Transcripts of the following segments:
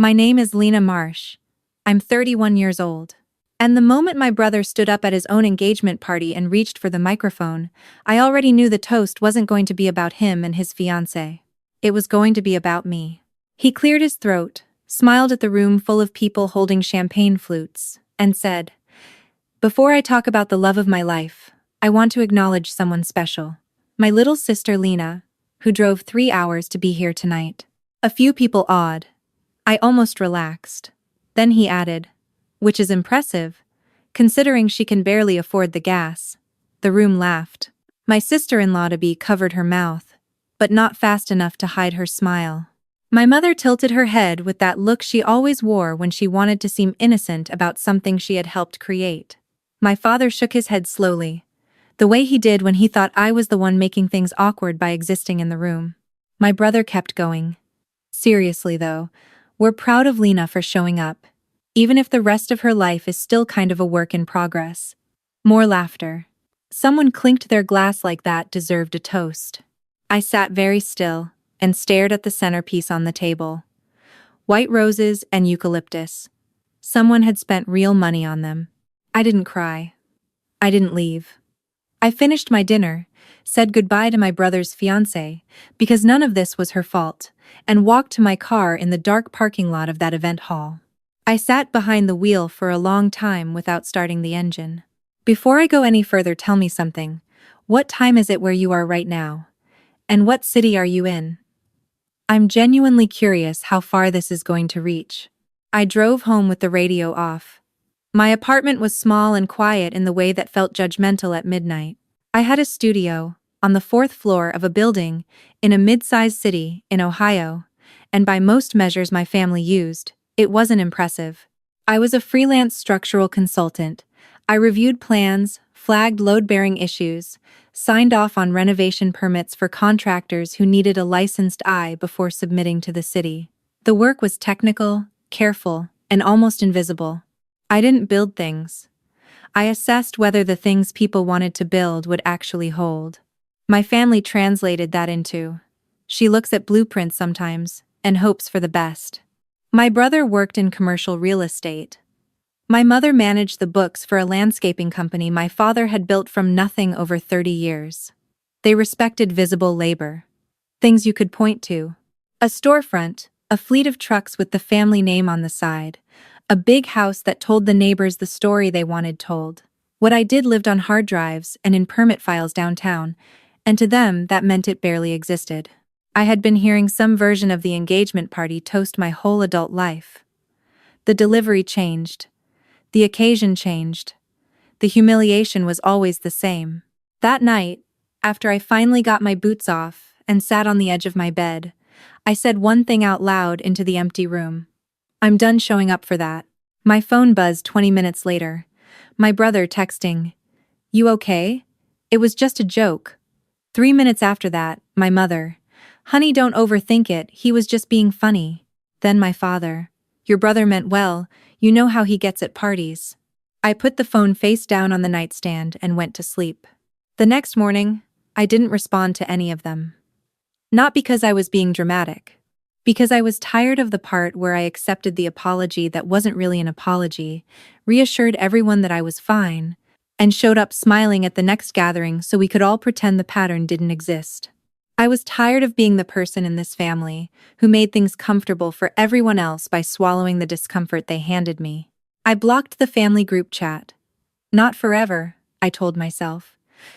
My name is Lena Marsh. I'm 31 years old. And the moment my brother stood up at his own engagement party and reached for the microphone, I already knew the toast wasn't going to be about him and his fiancée. It was going to be about me. He cleared his throat, smiled at the room full of people holding champagne flutes, and said, "Before I talk about the love of my life, I want to acknowledge someone special. My little sister Lena, who drove 3 hours to be here tonight." A few people awed. I almost relaxed. Then he added, "Which is impressive, considering she can barely afford the gas." The room laughed. My sister-in-law-to-be covered her mouth, but not fast enough to hide her smile. My mother tilted her head with that look she always wore when she wanted to seem innocent about something she had helped create. My father shook his head slowly, the way he did when he thought I was the one making things awkward by existing in the room. My brother kept going. "Seriously though, we're proud of Lena for showing up, even if the rest of her life is still kind of a work in progress." More laughter. Someone clinked their glass like that deserved a toast. I sat very still and stared at the centerpiece on the table. White roses and eucalyptus. Someone had spent real money on them. I didn't cry. I didn't leave. I finished my dinner, said goodbye to my brother's fiancée, because none of this was her fault, and walked to my car in the dark parking lot of that event hall. I sat behind the wheel for a long time without starting the engine. "Before I go any further, tell me something. What time is it where you are right now? And what city are you in? I'm genuinely curious how far this is going to reach." I drove home with the radio off. My apartment was small and quiet in the way that felt judgmental at midnight. I had a studio on the 4th floor of a building in a mid-sized city in Ohio, and by most measures my family used, it wasn't impressive. I was a freelance structural consultant. I reviewed plans, flagged load-bearing issues, signed off on renovation permits for contractors who needed a licensed eye before submitting to the city. The work was technical, careful, and almost invisible. I didn't build things. I assessed whether the things people wanted to build would actually hold. My family translated that into, "She looks at blueprints sometimes and hopes for the best." My brother worked in commercial real estate. My mother managed the books for a landscaping company my father had built from nothing over 30 years. They respected visible labor. Things you could point to. A storefront, a fleet of trucks with the family name on the side, a big house that told the neighbors the story they wanted told. What I did lived on hard drives and in permit files downtown, and to them that meant it barely existed. I had been hearing some version of the engagement party toast my whole adult life. The delivery changed. The occasion changed. The humiliation was always the same. That night, after I finally got my boots off and sat on the edge of my bed, I said one thing out loud into the empty room. "I'm done showing up for that." My phone buzzed 20 minutes later. My brother texting, "You okay? It was just a joke." 3 minutes after that, my mother, "Honey, don't overthink it, he was just being funny." Then my father, "Your brother meant well, you know how he gets at parties." I put the phone face down on the nightstand and went to sleep. The next morning, I didn't respond to any of them. Not because I was being dramatic. Because I was tired of the part where I accepted the apology that wasn't really an apology, reassured everyone that I was fine, and showed up smiling at the next gathering so we could all pretend the pattern didn't exist. I was tired of being the person in this family who made things comfortable for everyone else by swallowing the discomfort they handed me. I blocked the family group chat. Not forever, I told myself.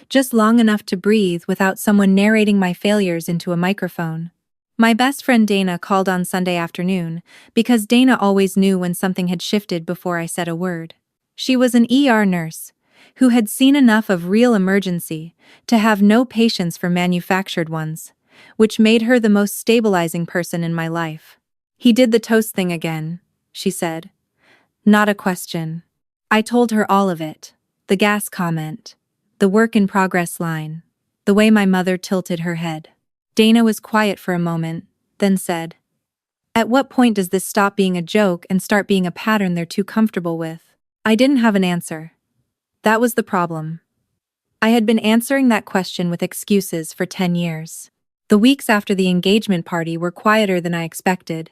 Just long enough to breathe without someone narrating my failures into a microphone. My best friend Dana called on Sunday afternoon because Dana always knew when something had shifted before I said a word. She was an ER nurse who had seen enough of real emergency to have no patience for manufactured ones, which made her the most stabilizing person in my life. "He did the toast thing again," she said. Not a question. I told her all of it. The gas comment, the work in progress line, the way my mother tilted her head. Dana was quiet for a moment, then said, "At what point does this stop being a joke and start being a pattern they're too comfortable with?" I didn't have an answer. That was the problem. I had been answering that question with excuses for 10 years. The weeks after the engagement party were quieter than I expected.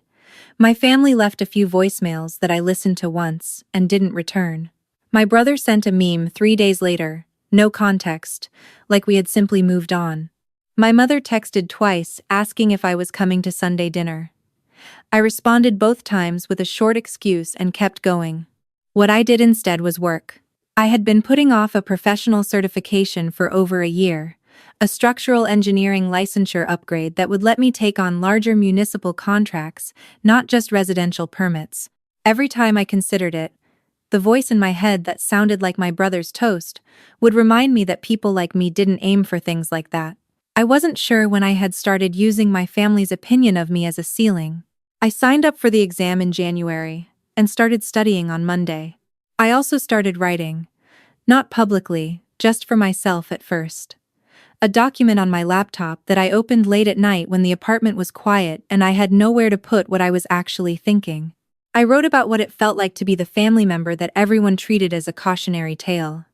My family left a few voicemails that I listened to once and didn't return. My brother sent a meme 3 days later, no context, like we had simply moved on. My mother texted twice asking if I was coming to Sunday dinner. I responded both times with a short excuse and kept going. What I did instead was work. I had been putting off a professional certification for over a year, a structural engineering licensure upgrade that would let me take on larger municipal contracts, not just residential permits. Every time I considered it, the voice in my head that sounded like my brother's toast would remind me that people like me didn't aim for things like that. I wasn't sure when I had started using my family's opinion of me as a ceiling. I signed up for the exam in January and started studying on Monday. I also started writing, not publicly, just for myself at first. A document on my laptop that I opened late at night when the apartment was quiet and I had nowhere to put what I was actually thinking. I wrote about what it felt like to be the family member that everyone treated as a cautionary tale.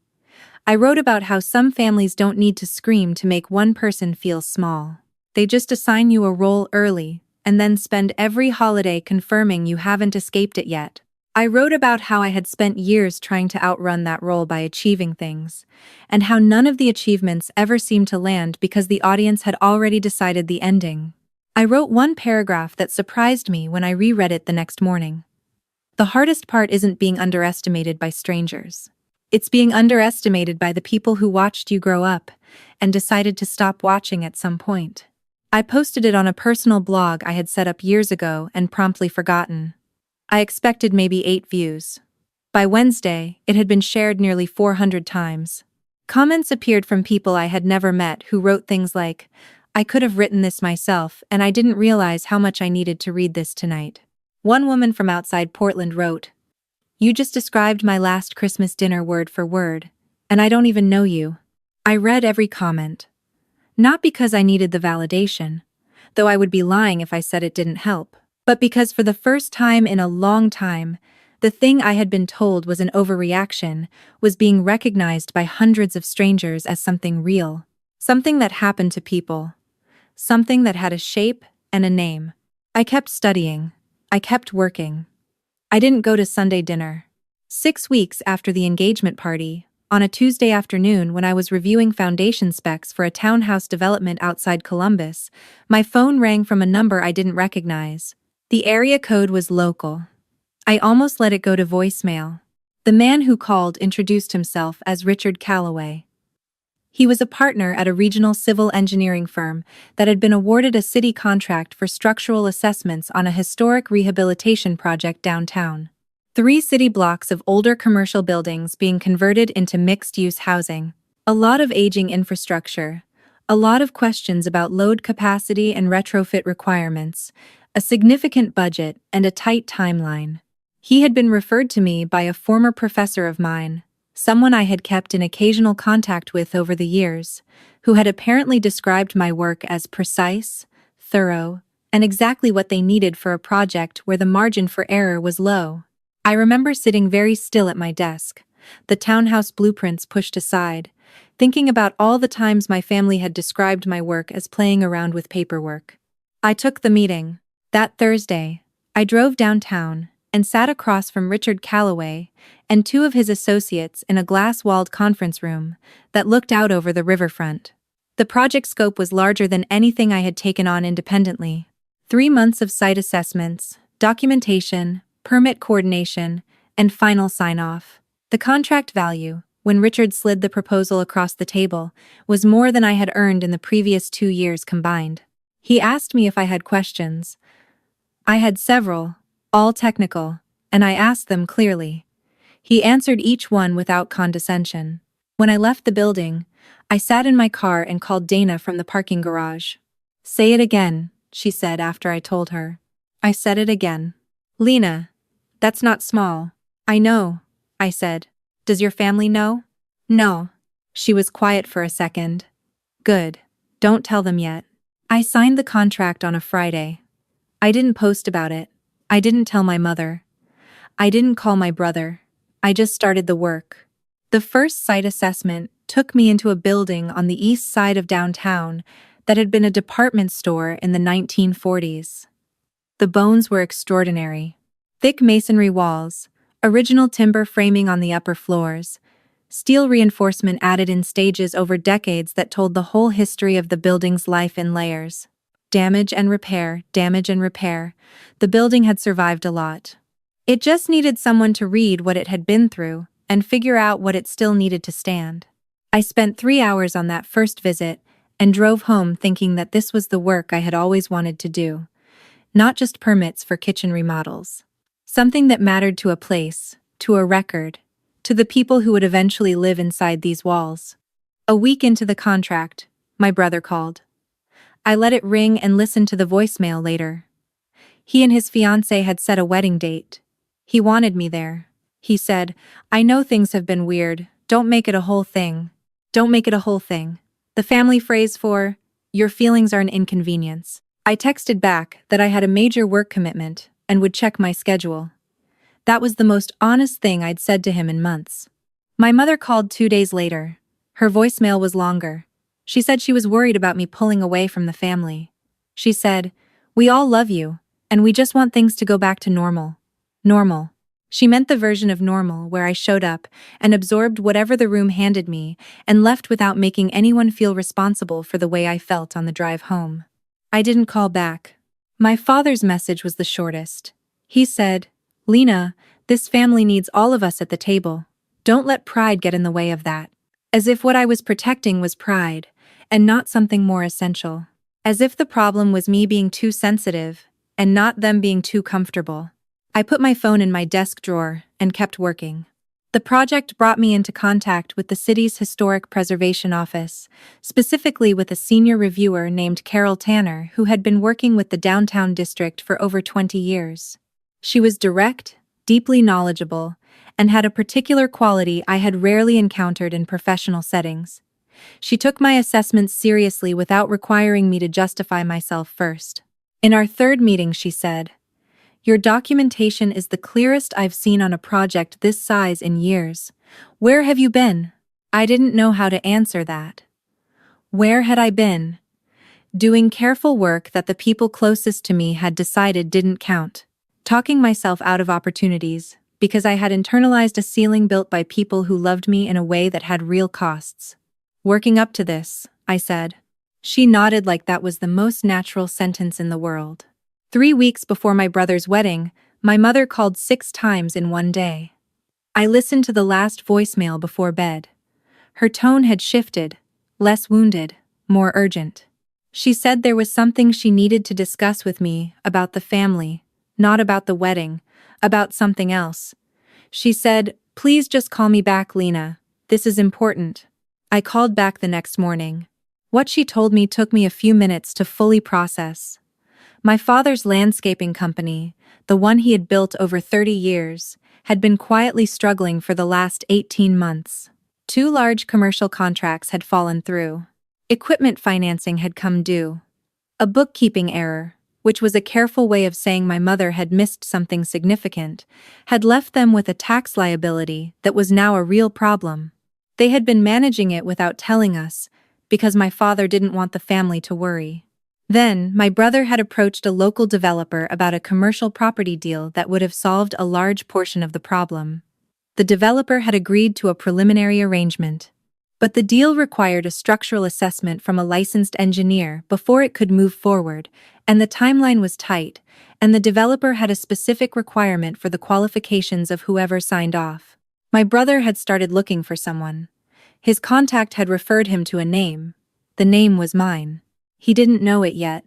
I wrote about how some families don't need to scream to make one person feel small. They just assign you a role early, and then spend every holiday confirming you haven't escaped it yet. I wrote about how I had spent years trying to outrun that role by achieving things, and how none of the achievements ever seemed to land because the audience had already decided the ending. I wrote one paragraph that surprised me when I reread it the next morning. The hardest part isn't being underestimated by strangers. It's being underestimated by the people who watched you grow up and decided to stop watching at some point. I posted it on a personal blog I had set up years ago and promptly forgotten. I expected maybe 8 views. By Wednesday, it had been shared nearly 400 times. Comments appeared from people I had never met who wrote things like, "I could have written this myself and I didn't realize how much I needed to read this tonight." One woman from outside Portland wrote, "You just described my last Christmas dinner word for word, and I don't even know you." I read every comment. Not because I needed the validation, though I would be lying if I said it didn't help, but because for the first time in a long time, the thing I had been told was an overreaction was being recognized by hundreds of strangers as something real, something that happened to people, something that had a shape and a name. I kept studying. I kept working. I didn't go to Sunday dinner. 6 weeks after the engagement party, on a Tuesday afternoon when I was reviewing foundation specs for a townhouse development outside Columbus, my phone rang from a number I didn't recognize. The area code was local. I almost let it go to voicemail. The man who called introduced himself as Richard Calloway. He was a partner at a regional civil engineering firm that had been awarded a city contract for structural assessments on a historic rehabilitation project downtown. 3 city blocks of older commercial buildings being converted into mixed-use housing. A lot of aging infrastructure. A lot of questions about load capacity and retrofit requirements. A significant budget and a tight timeline. He had been referred to me by a former professor of mine, someone I had kept in occasional contact with over the years, who had apparently described my work as precise, thorough, and exactly what they needed for a project where the margin for error was low. I remember sitting very still at my desk, the townhouse blueprints pushed aside, thinking about all the times my family had described my work as playing around with paperwork. I took the meeting. That Thursday, I drove downtown and sat across from Richard Calloway and 2 of his associates in a glass-walled conference room that looked out over the riverfront. The project scope was larger than anything I had taken on independently. 3 months of site assessments, documentation, permit coordination, and final sign-off. The contract value, when Richard slid the proposal across the table, was more than I had earned in the previous 2 years combined. He asked me if I had questions. I had several, all technical, and I asked them clearly. He answered each one without condescension. When I left the building, I sat in my car and called Dana from the parking garage. "Say it again," she said after I told her. I said it again. "Lena, that's not small." "I know," I said. "Does your family know?" "No." She was quiet for a second. "Good. Don't tell them yet." I signed the contract on a Friday. I didn't post about it. I didn't tell my mother. I didn't call my brother. I just started the work. The first site assessment took me into a building on the east side of downtown that had been a department store in the 1940s. The bones were extraordinary. Thick masonry walls, original timber framing on the upper floors, steel reinforcement added in stages over decades that told the whole history of the building's life in layers. Damage and repair, damage and repair. The building had survived a lot. It just needed someone to read what it had been through and figure out what it still needed to stand. I spent 3 hours on that first visit and drove home thinking that this was the work I had always wanted to do. Not just permits for kitchen remodels. Something that mattered to a place, to a record, to the people who would eventually live inside these walls. A week into the contract, my brother called. I let it ring and listened to the voicemail later. He and his fiancée had set a wedding date. He wanted me there. He said, "I know things have been weird, don't make it a whole thing. Don't make it a whole thing." The family phrase for, "Your feelings are an inconvenience." I texted back that I had a major work commitment and would check my schedule. That was the most honest thing I'd said to him in months. My mother called 2 days later. Her voicemail was longer. She said she was worried about me pulling away from the family. She said, "We all love you, and we just want things to go back to normal." Normal. She meant the version of normal where I showed up and absorbed whatever the room handed me and left without making anyone feel responsible for the way I felt on the drive home. I didn't call back. My father's message was the shortest. He said, "Lena, this family needs all of us at the table. Don't let pride get in the way of that." As if what I was protecting was pride, and not something more essential. As if the problem was me being too sensitive, and not them being too comfortable. I put my phone in my desk drawer and kept working. The project brought me into contact with the city's Historic Preservation Office, specifically with a senior reviewer named Carol Tanner who had been working with the downtown district for over 20 years. She was direct, deeply knowledgeable, and had a particular quality I had rarely encountered in professional settings. She took my assessments seriously without requiring me to justify myself first. In our third meeting, she said, "Your documentation is the clearest I've seen on a project this size in years. Where have you been?" I didn't know how to answer that. Where had I been? Doing careful work that the people closest to me had decided didn't count. Talking myself out of opportunities, because I had internalized a ceiling built by people who loved me in a way that had real costs. "Working up to this," I said. She nodded like that was the most natural sentence in the world. 3 weeks before my brother's wedding, my mother called 6 times in one day. I listened to the last voicemail before bed. Her tone had shifted, less wounded, more urgent. She said there was something she needed to discuss with me about the family, not about the wedding, about something else. She said, "Please just call me back, Lena. This is important." I called back the next morning. What she told me took me a few minutes to fully process. My father's landscaping company, the one he had built over 30 years, had been quietly struggling for the last 18 months. 2 large commercial contracts had fallen through. Equipment financing had come due. A bookkeeping error, which was a careful way of saying my mother had missed something significant, had left them with a tax liability that was now a real problem. They had been managing it without telling us, because my father didn't want the family to worry. Then, my brother had approached a local developer about a commercial property deal that would have solved a large portion of the problem. The developer had agreed to a preliminary arrangement. But the deal required a structural assessment from a licensed engineer before it could move forward, and the timeline was tight, and the developer had a specific requirement for the qualifications of whoever signed off. My brother had started looking for someone. His contact had referred him to a name. The name was mine. He didn't know it yet.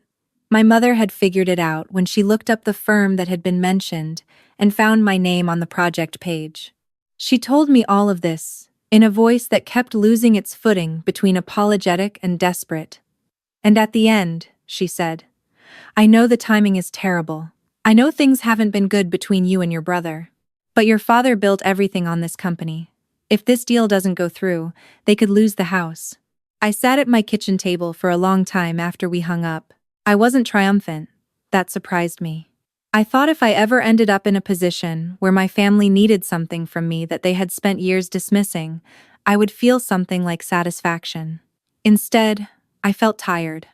My mother had figured it out when she looked up the firm that had been mentioned and found my name on the project page. She told me all of this, in a voice that kept losing its footing between apologetic and desperate. "And at the end," she said, "I know the timing is terrible. I know things haven't been good between you and your brother. But your father built everything on this company. If this deal doesn't go through, they could lose the house." I sat at my kitchen table for a long time after we hung up. I wasn't triumphant. That surprised me. I thought if I ever ended up in a position where my family needed something from me that they had spent years dismissing, I would feel something like satisfaction. Instead, I felt tired.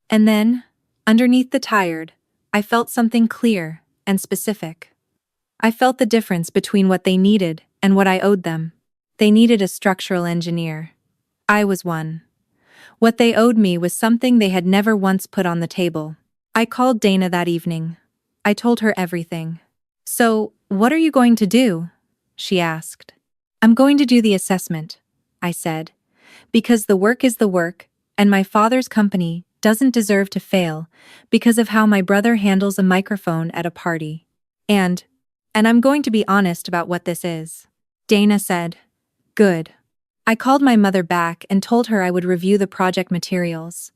And then, underneath the tired, I felt something clear and specific. I felt the difference between what they needed and what I owed them. They needed a structural engineer. I was one. What they owed me was something they had never once put on the table. I called Dana that evening. I told her everything. "So, what are you going to do?" she asked. "I'm going to do the assessment," I said, "because the work is the work, and my father's company doesn't deserve to fail because of how my brother handles a microphone at a party. And I'm going to be honest about what this is." Dana said, "Good." I called my mother back and told her I would review the project materials.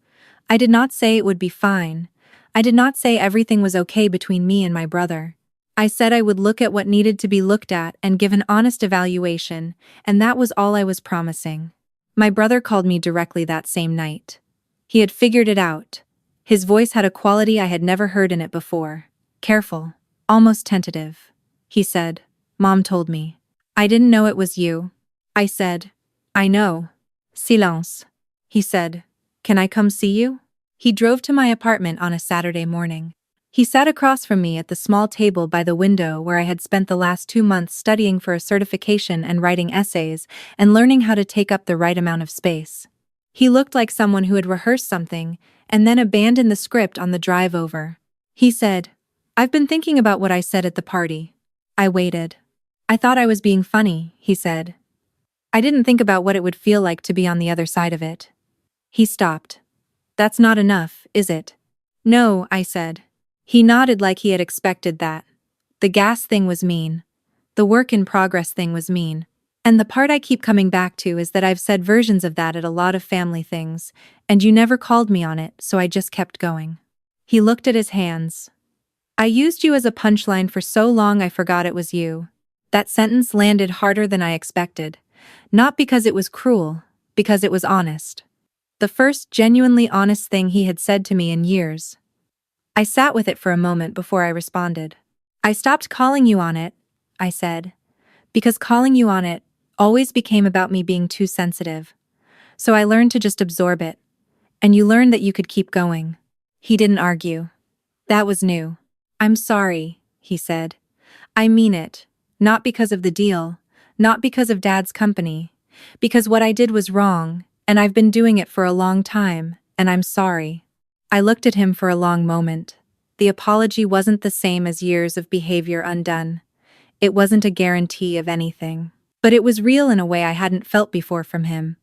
I did not say it would be fine. I did not say everything was okay between me and my brother. I said I would look at what needed to be looked at and give an honest evaluation, and that was all I was promising. My brother called me directly that same night. He had figured it out. His voice had a quality I had never heard in it before. Careful, almost tentative. He said, "Mom told me." "I didn't know it was you." I said, "I know." "Silence." He said, "Can I come see you?" He drove to my apartment on a Saturday morning. He sat across from me at the small table by the window where I had spent the last 2 months studying for a certification and writing essays and learning how to take up the right amount of space. He looked like someone who had rehearsed something and then abandoned the script on the drive over. He said, "I've been thinking about what I said at the party." I waited. "I thought I was being funny," he said. "I didn't think about what it would feel like to be on the other side of it." He stopped. "That's not enough, is it?" "No," I said. He nodded like he had expected that. "The gas thing was mean. The work in progress thing was mean. And the part I keep coming back to is that I've said versions of that at a lot of family things, and you never called me on it, so I just kept going." He looked at his hands. "I used you as a punchline for so long I forgot it was you." That sentence landed harder than I expected. Not because it was cruel, because it was honest. The first genuinely honest thing he had said to me in years. I sat with it for a moment before I responded. "I stopped calling you on it," I said, "because calling you on it always became about me being too sensitive. So I learned to just absorb it. And you learned that you could keep going." He didn't argue. That was new. "I'm sorry," he said. "I mean it. Not because of the deal. Not because of Dad's company. Because what I did was wrong, and I've been doing it for a long time, and I'm sorry." I looked at him for a long moment. The apology wasn't the same as years of behavior undone. It wasn't a guarantee of anything. But it was real in a way I hadn't felt before from him.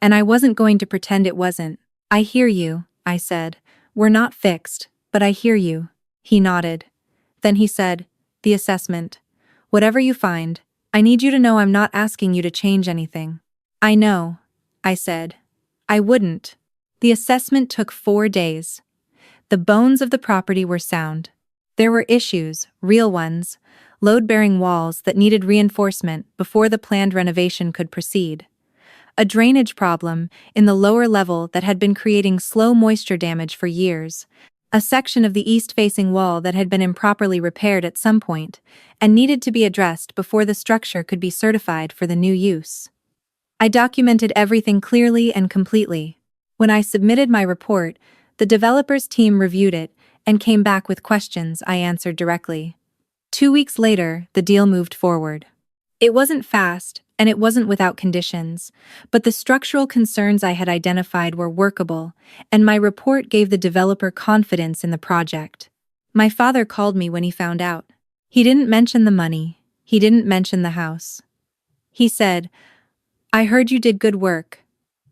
And I wasn't going to pretend it wasn't. "I hear you," I said. "We're not fixed, but I hear you." He nodded. Then he said, "The assessment. Whatever you find, I need you to know I'm not asking you to change anything." "I know," I said. "I wouldn't." The assessment took 4 days. The bones of the property were sound. There were issues, real ones, load-bearing walls that needed reinforcement before the planned renovation could proceed. A drainage problem in the lower level that had been creating slow moisture damage for years. A section of the east-facing wall that had been improperly repaired at some point and needed to be addressed before the structure could be certified for the new use. I documented everything clearly and completely. When I submitted my report, the developer's team reviewed it and came back with questions I answered directly. 2 weeks later, the deal moved forward. It wasn't fast, and it wasn't without conditions, but the structural concerns I had identified were workable, and my report gave the developer confidence in the project. My father called me when he found out. He didn't mention the money. He didn't mention the house. He said, "I heard you did good work."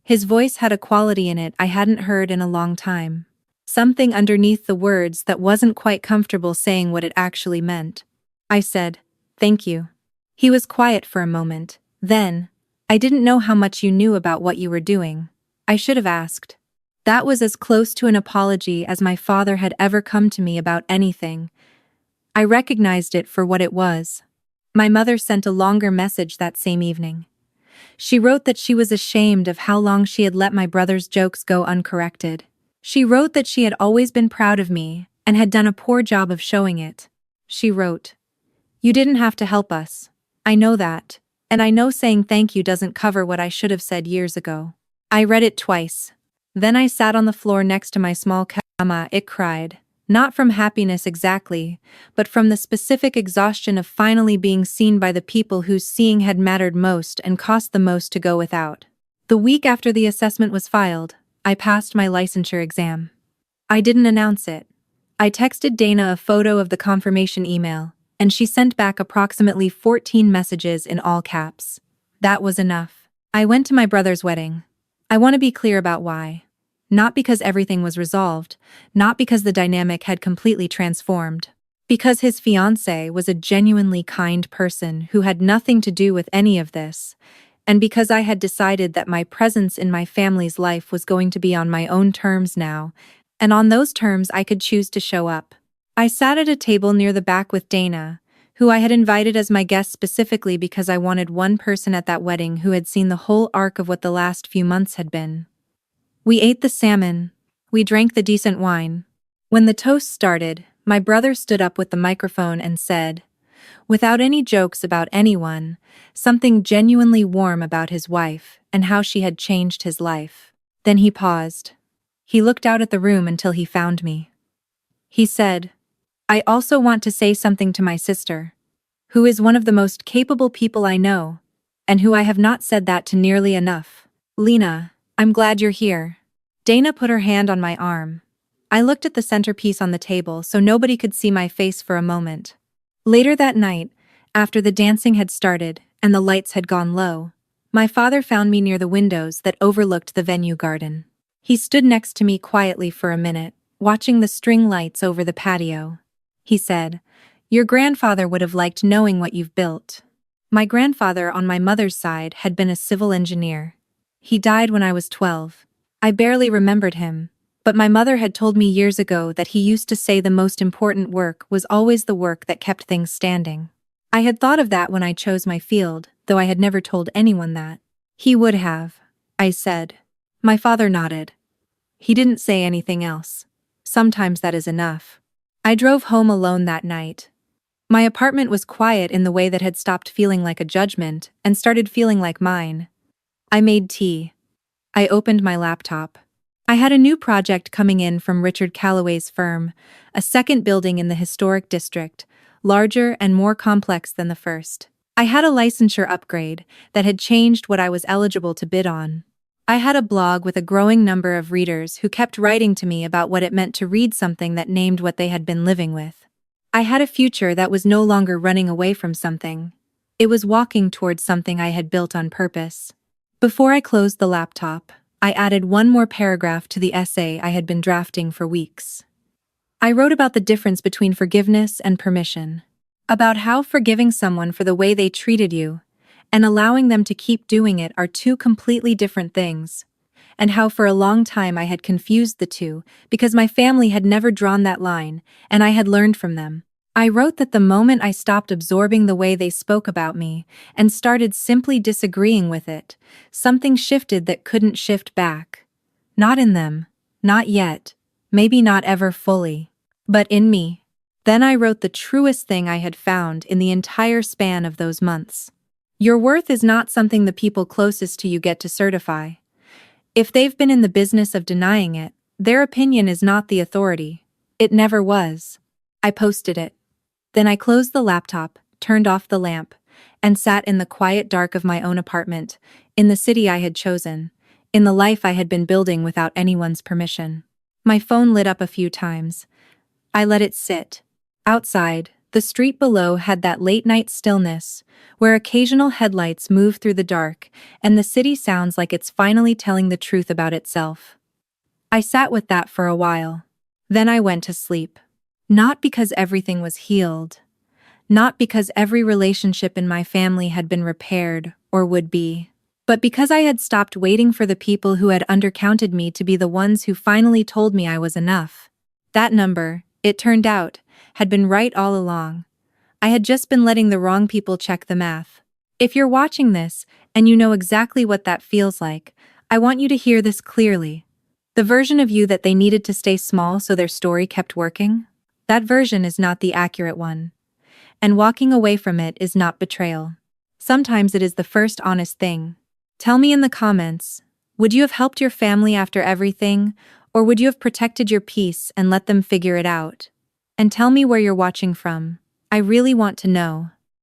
His voice had a quality in it I hadn't heard in a long time. Something underneath the words that wasn't quite comfortable saying what it actually meant. I said, "Thank you." He was quiet for a moment. Then, "I didn't know how much you knew about what you were doing. I should have asked." That was as close to an apology as my father had ever come to me about anything. I recognized it for what it was. My mother sent a longer message that same evening. She wrote that she was ashamed of how long she had let my brother's jokes go uncorrected. She wrote that she had always been proud of me and had done a poor job of showing it. She wrote, "You didn't have to help us. I know that. And I know saying thank you doesn't cover what I should have said years ago." I read it twice. Then I sat on the floor next to my small cama. It cried. Not from happiness exactly, but from the specific exhaustion of finally being seen by the people whose seeing had mattered most and cost the most to go without. The week after the assessment was filed, I passed my licensure exam. I didn't announce it. I texted Dana a photo of the confirmation email, and she sent back approximately 14 messages in all caps. That was enough. I went to my brother's wedding. I want to be clear about why. Not because everything was resolved, not because the dynamic had completely transformed. Because his fiancée was a genuinely kind person who had nothing to do with any of this, and because I had decided that my presence in my family's life was going to be on my own terms now, and on those terms I could choose to show up. I sat at a table near the back with Dana, who I had invited as my guest specifically because I wanted one person at that wedding who had seen the whole arc of what the last few months had been. We ate the salmon. We drank the decent wine. When the toast started, my brother stood up with the microphone and said, without any jokes about anyone, something genuinely warm about his wife and how she had changed his life. Then he paused. He looked out at the room until he found me. He said, I also want to say something to my sister, who is one of the most capable people I know, and who I have not said that to nearly enough. Lena, I'm glad you're here. Dana put her hand on my arm. I looked at the centerpiece on the table so nobody could see my face for a moment. Later that night, after the dancing had started and the lights had gone low, my father found me near the windows that overlooked the venue garden. He stood next to me quietly for a minute, watching the string lights over the patio. He said, your grandfather would have liked knowing what you've built. My grandfather on my mother's side had been a civil engineer. He died when I was 12. I barely remembered him, but my mother had told me years ago that he used to say the most important work was always the work that kept things standing. I had thought of that when I chose my field, though I had never told anyone that. He would have, I said. My father nodded. He didn't say anything else. Sometimes that is enough. I drove home alone that night. My apartment was quiet in the way that had stopped feeling like a judgment and started feeling like mine. I made tea. I opened my laptop. I had a new project coming in from Richard Calloway's firm, a second building in the historic district, larger and more complex than the first. I had a licensure upgrade that had changed what I was eligible to bid on. I had a blog with a growing number of readers who kept writing to me about what it meant to read something that named what they had been living with. I had a future that was no longer running away from something. It was walking towards something I had built on purpose. Before I closed the laptop, I added one more paragraph to the essay I had been drafting for weeks. I wrote about the difference between forgiveness and permission, about how forgiving someone for the way they treated you and allowing them to keep doing it are two completely different things, and how for a long time I had confused the two because my family had never drawn that line and I had learned from them. I wrote that the moment I stopped absorbing the way they spoke about me and started simply disagreeing with it, something shifted that couldn't shift back. Not in them, not yet, maybe not ever fully, but in me. Then I wrote the truest thing I had found in the entire span of those months. Your worth is not something the people closest to you get to certify. If they've been in the business of denying it, their opinion is not the authority. It never was. I posted it. Then I closed the laptop, turned off the lamp, and sat in the quiet dark of my own apartment, in the city I had chosen, in the life I had been building without anyone's permission. My phone lit up a few times. I let it sit. Outside, the street below had that late-night stillness, where occasional headlights move through the dark, and the city sounds like it's finally telling the truth about itself. I sat with that for a while. Then I went to sleep. Not because everything was healed. Not because every relationship in my family had been repaired or would be. But because I had stopped waiting for the people who had undercounted me to be the ones who finally told me I was enough. That number, it turned out, had been right all along. I had just been letting the wrong people check the math. If you're watching this, and you know exactly what that feels like, I want you to hear this clearly. The version of you that they needed to stay small so their story kept working? That version is not the accurate one. And walking away from it is not betrayal. Sometimes it is the first honest thing. Tell me in the comments, would you have helped your family after everything, Or would you have protected your peace and let them figure it out? And tell me where you're watching from. I really want to know.